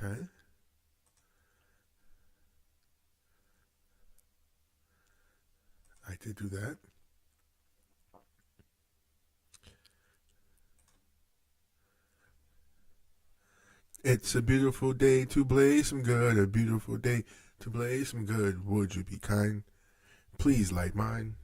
Okay. I did do that. It's a beautiful day to blaze some good. A beautiful day to blaze some good. Would you be kind? Please light mine.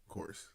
Of course.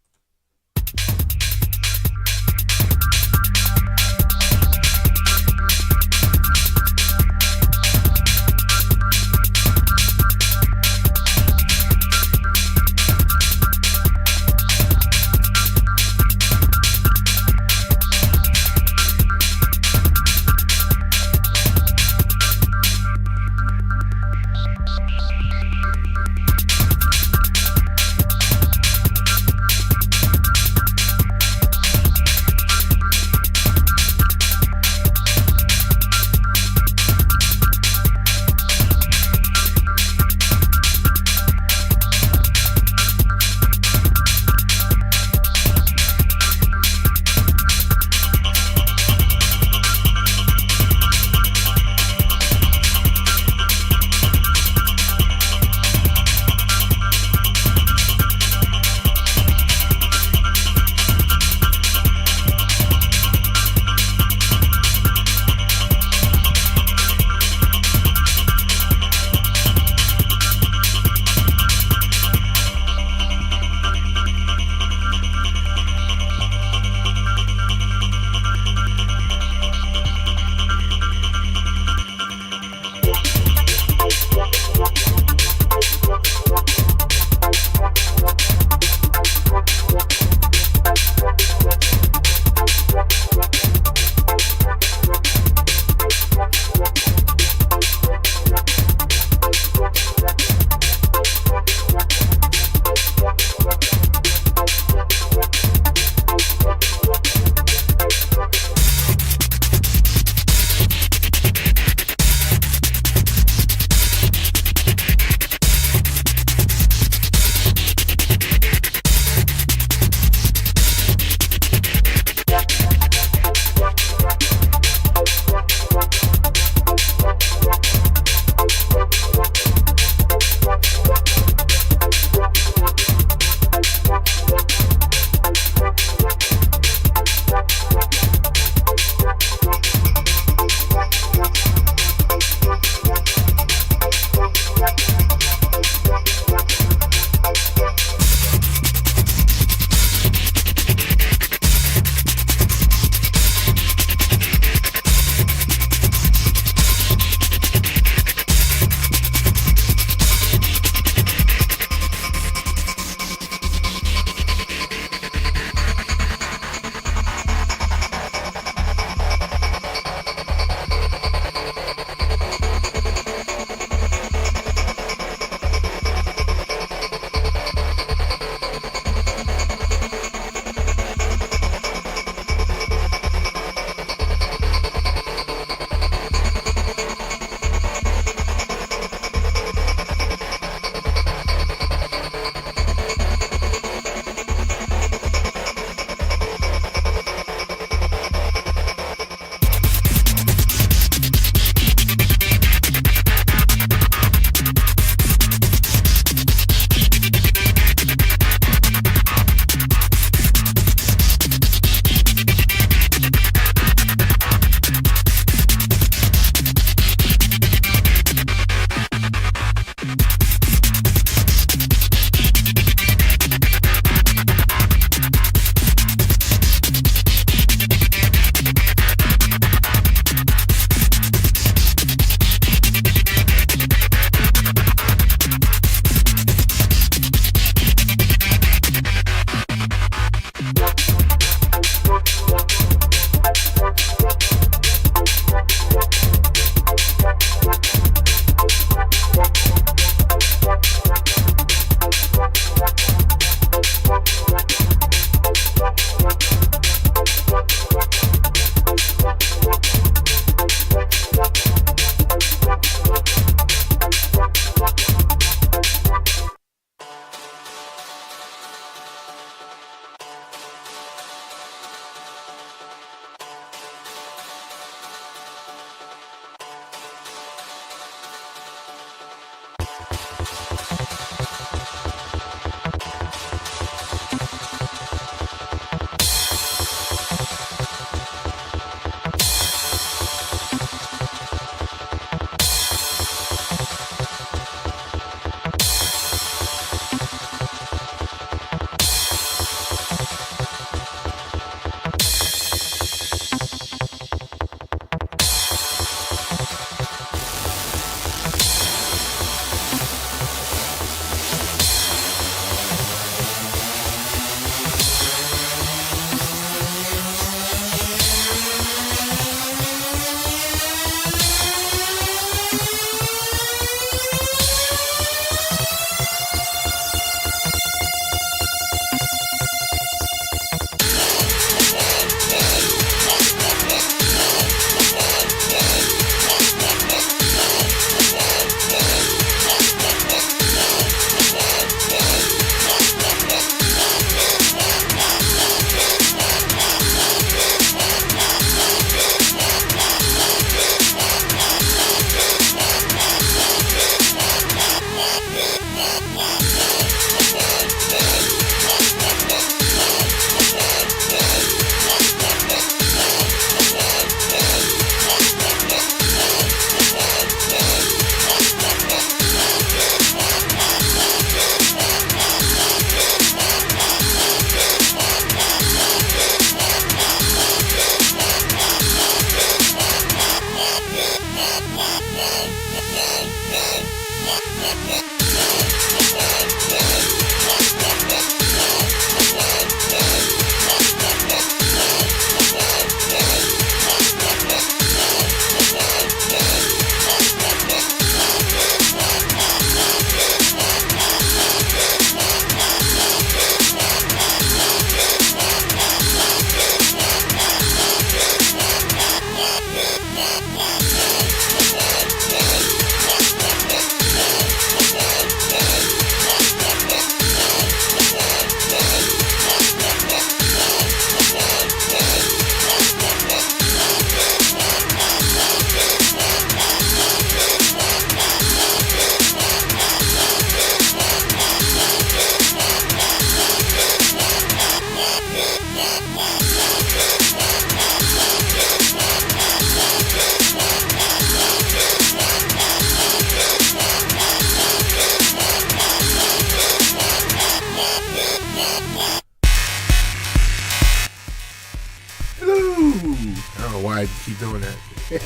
know why I keep doing that. I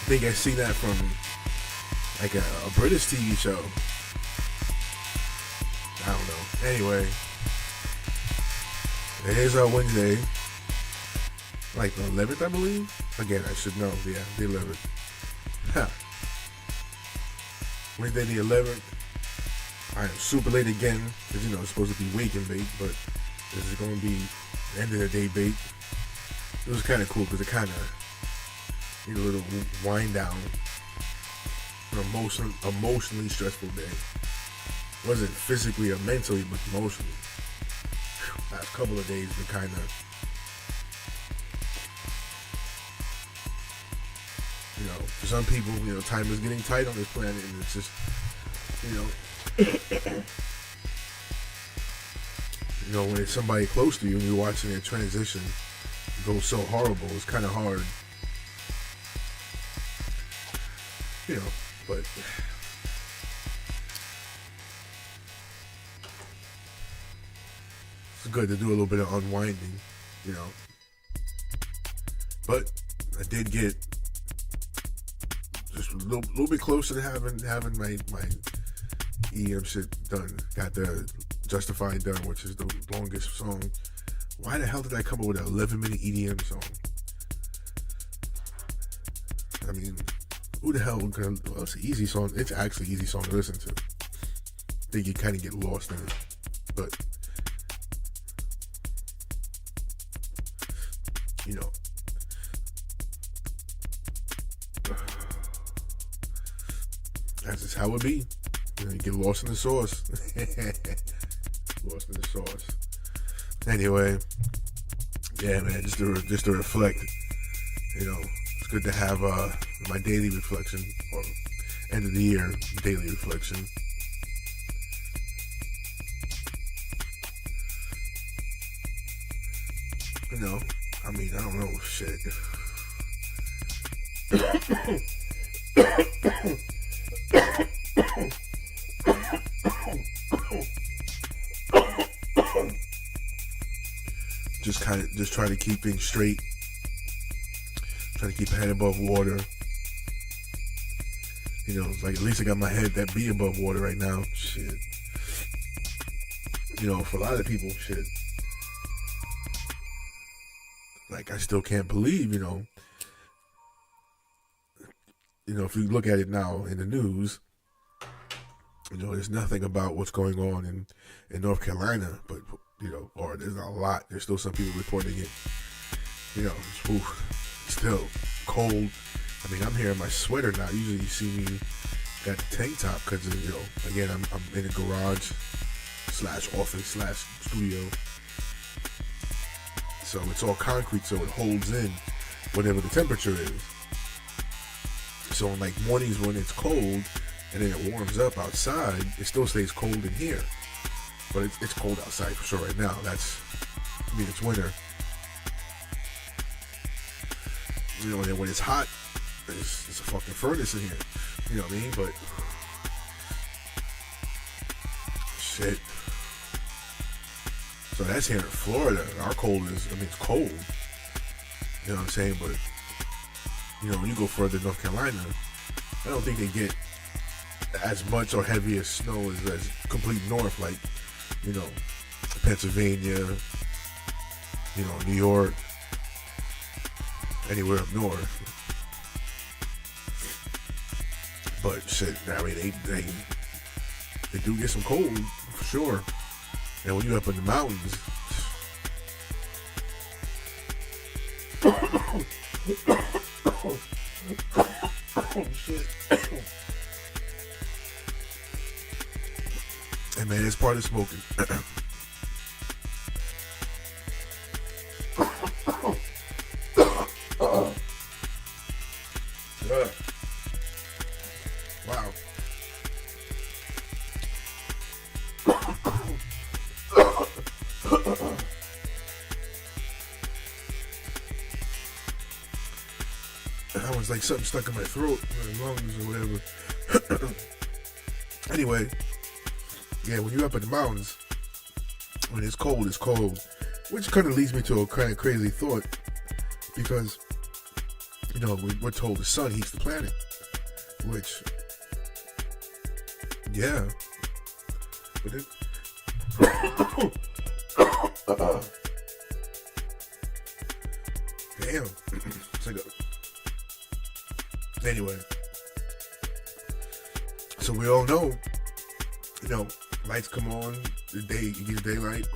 think I seen that from like a British TV show. I don't know. Anyway, it is Wednesday, like the 11th, I believe. Again, I should know. Yeah, the 11th. Huh. Wednesday the 11th. I am super late again because it's supposed to be wake and bake, but this is going to be the end of the day bake. It was kind of cool because it kind of a little wind down. An emotionally stressful day. It wasn't physically or mentally, but emotionally. Last couple of days been kind of, for some people, time is getting tight on this planet, and it's just, when it's somebody close to you and you're watching their transition go so horrible, it's kind of hard, but it's good to do a little bit of unwinding, but I did get just a little bit closer to having my EDM shit done. Got the Justified done, which is the longest song. Why the hell did I come up with an 11-minute EDM song? I mean, who the hell well, it's an easy song. It's actually an easy song to listen to. I think you kind of get lost in it. But, that's just how it be. You get lost in the sauce. Lost in the sauce. Anyway, yeah, man, just to reflect. It's good to have my daily reflection, or end of the year daily reflection. I mean, I don't know, shit. Just try to keep things straight. Try to keep my head above water. It's like at least I got my head that be above water right now. Shit. For a lot of people, shit. Like I still can't believe, if you look at it now in the news, there's nothing about what's going on in North Carolina, but or there's a lot. There's still some people reporting it. Still cold. I mean, I'm here in my sweater now. Usually you see me got the tank top because again, I'm in a garage / office / studio. So it's all concrete, so it holds in whatever the temperature is. So on like mornings when it's cold and then it warms up outside, it still stays cold in here. But it's cold outside for sure right now. It's winter. And then when it's hot, it's a fucking furnace in here. You know what I mean? But shit. So that's here in Florida. Our cold is, it's cold. You know what I'm saying? But, when you go further North Carolina, I don't think they get as much or heavy as snow as complete north, like, Pennsylvania, New York, anywhere up north. But shit, I mean, they do get some cold for sure. And when you're up in the mountains, shit. And man, it's part of smoking. Wow. That was like something stuck in my throat, my lungs or whatever. Anyway, yeah, when you're up in the mountains, when it's cold, Which kind of leads me to a kind of crazy thought, because, we're told the sun heats the planet, which, yeah, but it, damn, it's like anyway, so we all know, lights come on, the day, you get daylight.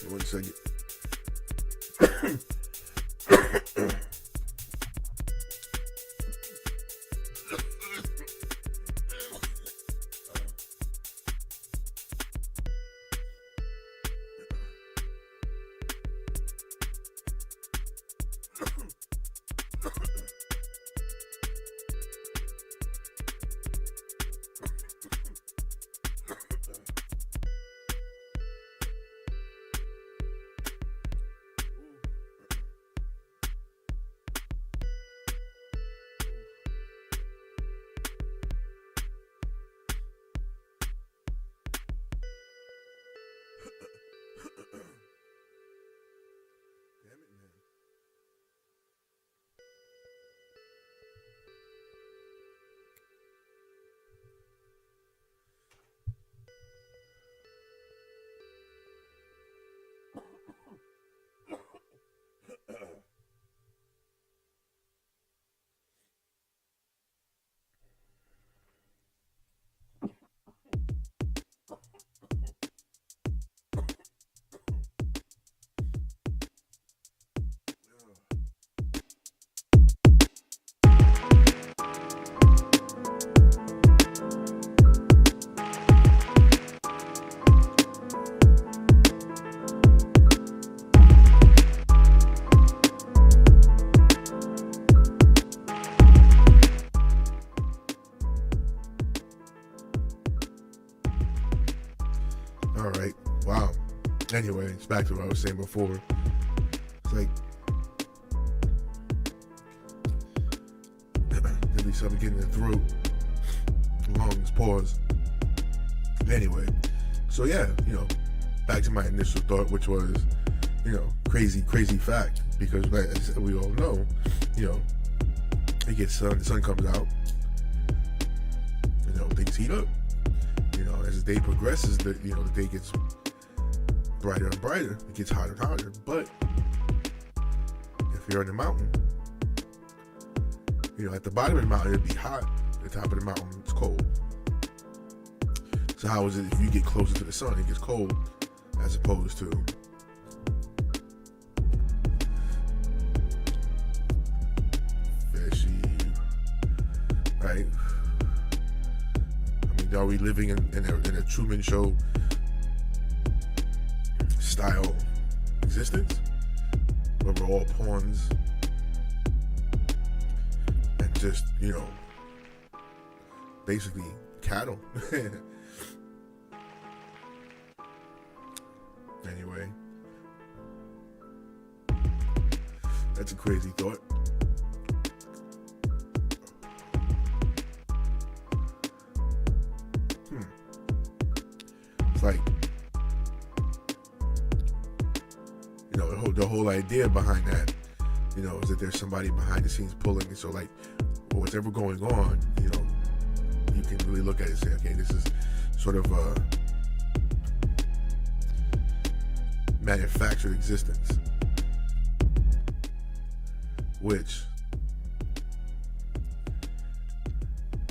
One second. All right. Wow. Anyway, it's back to what I was saying before. It's like, at least something getting in the throat. Lungs, pause. Anyway, so yeah, back to my initial thought, which was, crazy fact. Because as we all know, it gets sun, the sun comes out, things heat up. As the day progresses, the day gets brighter and brighter. It gets hotter and hotter. But if you're in the mountain, at the bottom of the mountain it'd be hot. At the top of the mountain it's cold. So how is it if you get closer to the sun, it gets cold, as opposed to fishy, right? Are we living in a Truman Show style existence where we're all pawns and just, basically cattle? Anyway, that's a crazy thought. It's like, the whole idea behind that, is that there's somebody behind the scenes pulling it. So like, what's ever going on, you can really look at it and say, okay, this is sort of a manufactured existence, which,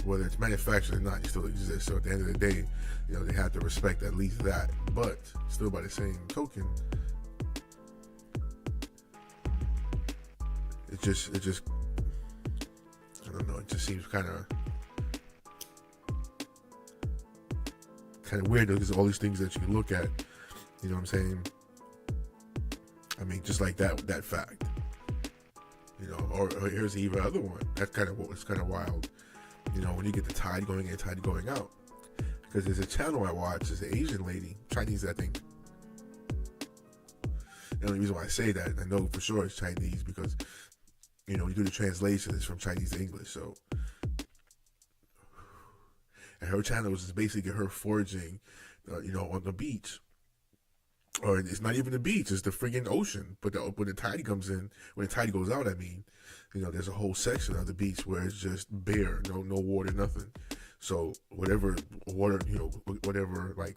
whether it's manufactured or not, you still exist. So at the end of the day, they have to respect at least that. But still, by the same token, it just I don't know, it just seems kind of weird, because all these things that you can look at, you know what I'm saying? I mean, just like that fact, or here's even other one. That's kind of what's kind of wild, when you get the tide going in, tide going out. Because there's a channel I watch, it's an Asian lady, Chinese I think, The only reason why I say that, I know for sure it's Chinese because, you do the translation, it's from Chinese to English. So, and her channel is basically her foraging, on the beach. Or it's not even the beach; it's the friggin' ocean. But when the tide comes in, when the tide goes out, I mean, there's a whole section of the beach where it's just bare, no water, nothing. So whatever water, whatever like,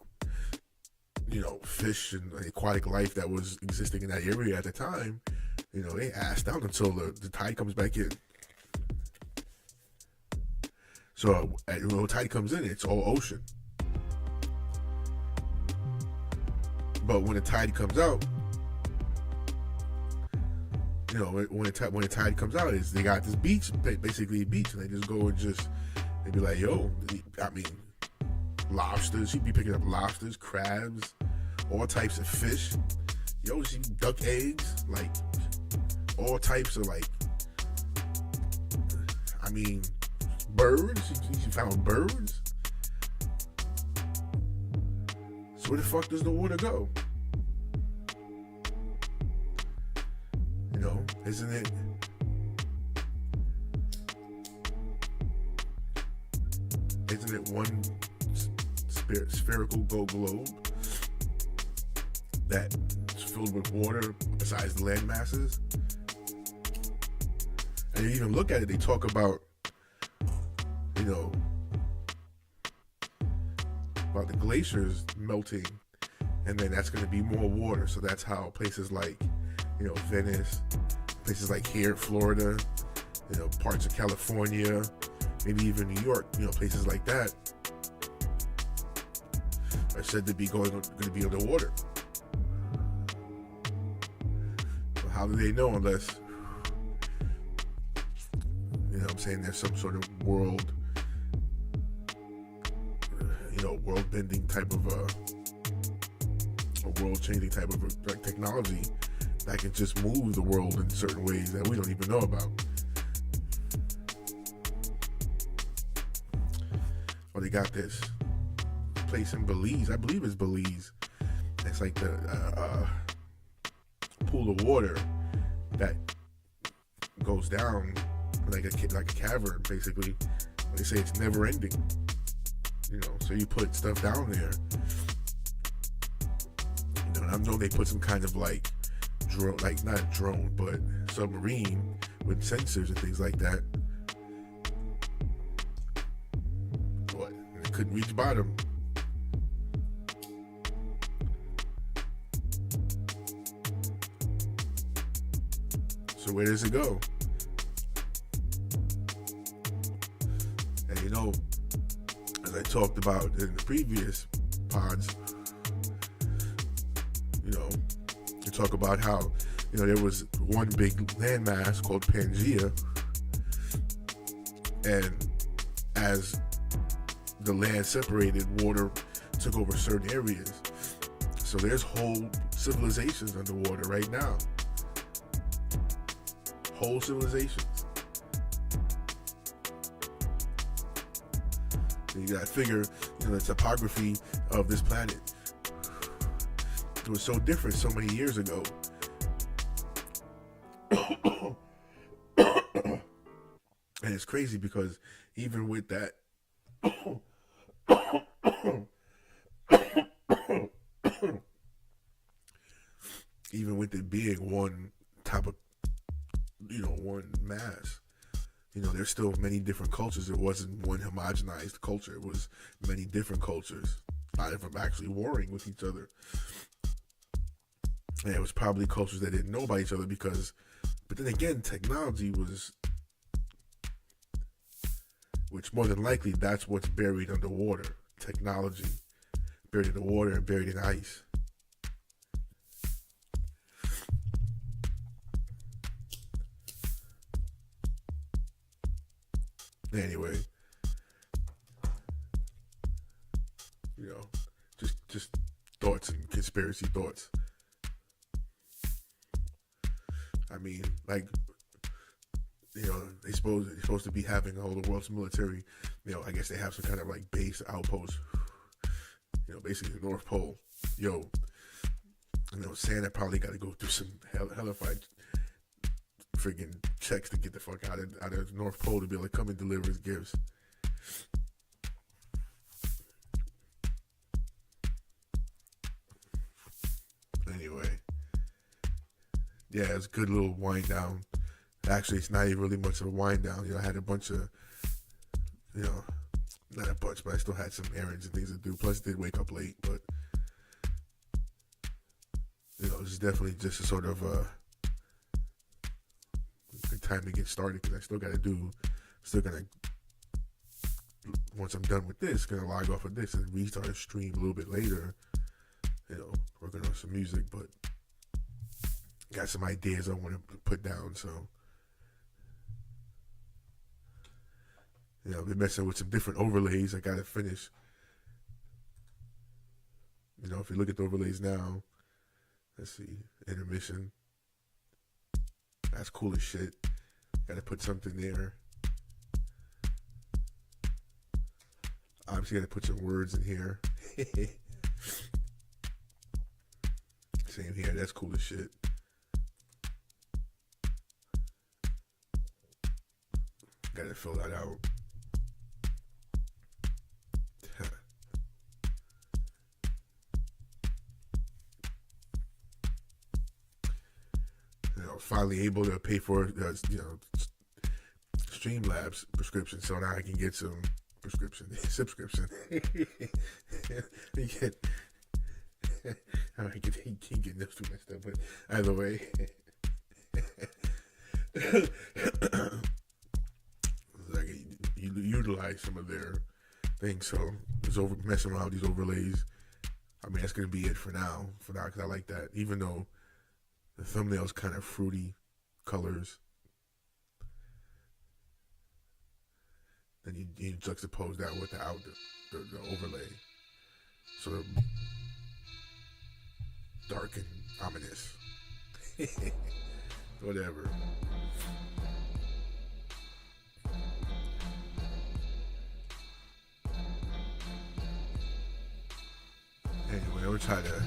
fish and aquatic life that was existing in that area at the time, they assed out until the tide comes back in. So when the tide comes in, it's all ocean. But when the tide comes out, when the tide comes out, is they got this beach, basically a beach, and they just go and they be like, yo, I mean, lobsters. She'd be picking up lobsters, crabs, all types of fish. Yo, she duck eggs, like all types of birds. She found birds. So where the fuck does the water go? Isn't it one spherical globe that's filled with water besides the land masses? And you even look at it, they talk about, about the glaciers melting, and then that's going to be more water. So that's how places like, Venice, places like here, Florida, parts of California, maybe even New York, places like that are said to be going to be underwater. So how do they know unless, there's some sort of world bending type of a world changing type of technology that can just move the world in certain ways that we don't even know about. Or they got this place in Belize. I believe it's Belize. It's like the pool of water that goes down like a cavern, basically. They say it's never ending. So you put stuff down there. And I know they put some kind of drone, not a drone, but submarine with sensors and things like that. But it couldn't reach bottom. So where does it go? And as I talked about in the previous pods, to talk about how, there was one big landmass called Pangea, and as the land separated, water took over certain areas. So there's whole civilizations underwater right now. Whole civilizations. You gotta figure, the topography of this planet. It was so different so many years ago. And it's crazy because even with that, even with it being one type of, one mass, there's still many different cultures. It wasn't one homogenized culture. It was many different cultures. A lot of them actually warring with each other. And it was probably cultures that didn't know about each other but then again, technology was, which more than likely, that's what's buried underwater. Technology. Buried in the water and buried in ice. Anyway, just thoughts and conspiracy thoughts. I mean, they're supposed to be having all the world's military. I guess they have some kind of base outpost. Basically the North Pole. Santa probably got to go through some hellified freaking checks to get the fuck out of the North Pole to be able to come and deliver his gifts. Anyway, yeah, it's a good little wind down. Actually, it's not even really much of a wind down. I had a bunch of, not a bunch, but I still had some errands and things to do. Plus, I did wake up late, but it's definitely just a sort of good time to get started because I still got to once I'm done with this, gonna log off of this and restart a stream a little bit later. Working on some music, but got some ideas I want to put down. So, been messing with some different overlays. I gotta finish. If you look at the overlays now, let's see, intermission. That's cool as shit. Gotta put something there. Obviously, gotta put some words in here. Same here. That's cool as shit. Gotta fill that out. Finally able to pay for Streamlabs prescription, so now I can get some subscription. I keep getting those two messed up, but either way, like you utilize some of their things. So it's messing around with these overlays. I mean, that's gonna be it for now, because I like that. Even though the thumbnail's kind of fruity colors, then you juxtapose that with the overlay, sort of dark and ominous. Whatever. Anyway, we'll try to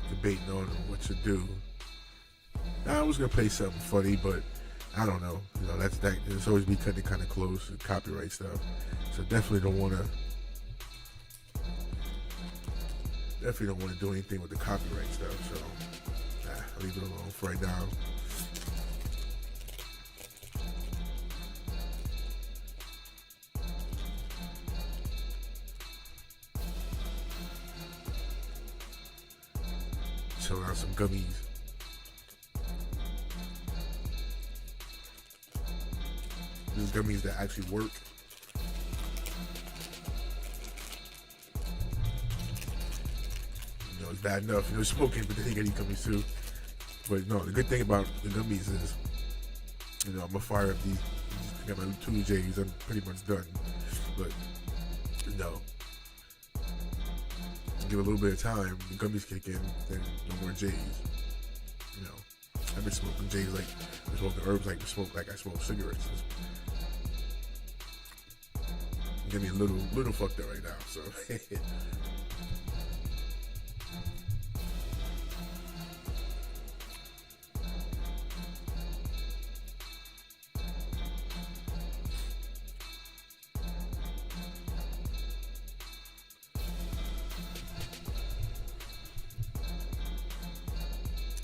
debating on what to do. I was gonna play something funny, but I don't know. That's that. It's always be cutting kind of close to copyright stuff, so definitely don't want to do anything with the copyright stuff. So I'll leave it alone for right now. Chill out some gummies. These gummies that actually work. It's bad enough, smoking, but then you get gummies too. But no, the good thing about the gummies is, I'm gonna fire up these. I got my 2 J's. I'm pretty much done. But give a little bit of time, the gummies kick in, then no more J's. I've been smoking J's like I smoking herbs like I smoke cigarettes. It's getting me a little fucked up right now. So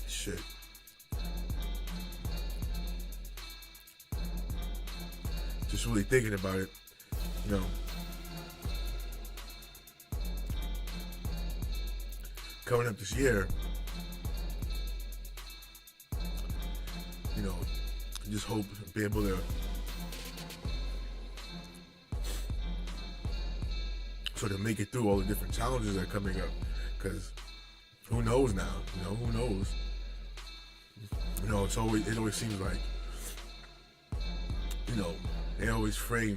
shit. Just really thinking about it, coming up this year, I just hope to be able to sort of make it through all the different challenges that are coming up, because who knows now, who knows? It always seems like, they always frame,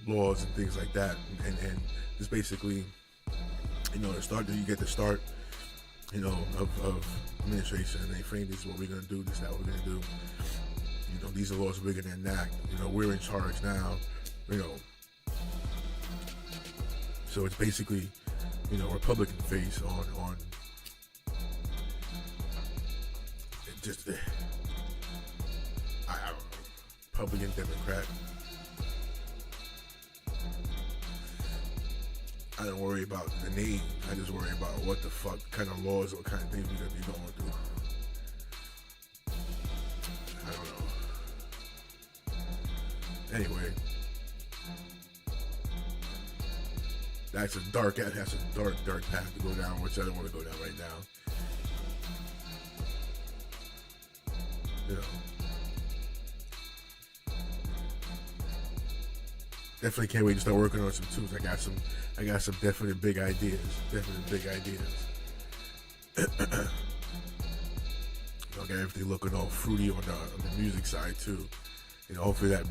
laws and things like that, and just basically, you get the start, of administration, and they frame this is what we're gonna do, this is what we're gonna do, these are laws we're gonna enact. We're in charge now. You know, so it's basically, Republican face on just I don't know, Republican, Democrat. I don't worry about the name. I just worry about what the fuck kind of laws, what kind of things we're gonna be going through. I don't know. Anyway, that's a dark path to go down, which I don't want to go down right now. Definitely can't wait to start working on some tunes. I got some definite big ideas. I got everything looking all fruity on the music side too. Hopefully that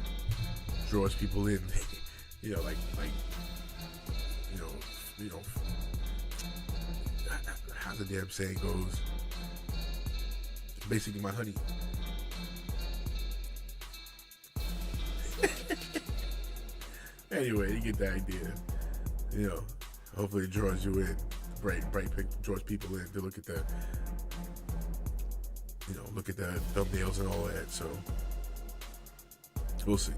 draws people in. Like how the damn saying goes. Basically, my honey. Anyway, you get the idea. Hopefully it draws you in. Bright draws people in to look at the thumbnails and all that. So we'll see.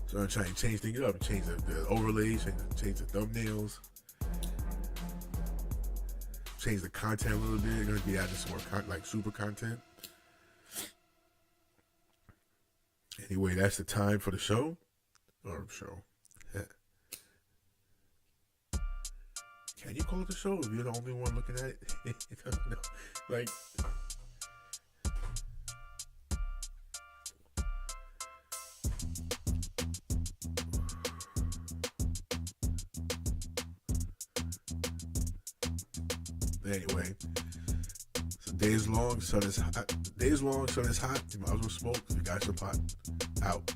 So I'm trying to change things up, change the overlays, change the thumbnails, change the content a little bit. I'm gonna be adding some more super content. Anyway, that's the time for the show. Can you call it the show if you're the only one looking at it? No. Anyway, so days long, sun is hot. You might as well smoke if you got some pot. Out.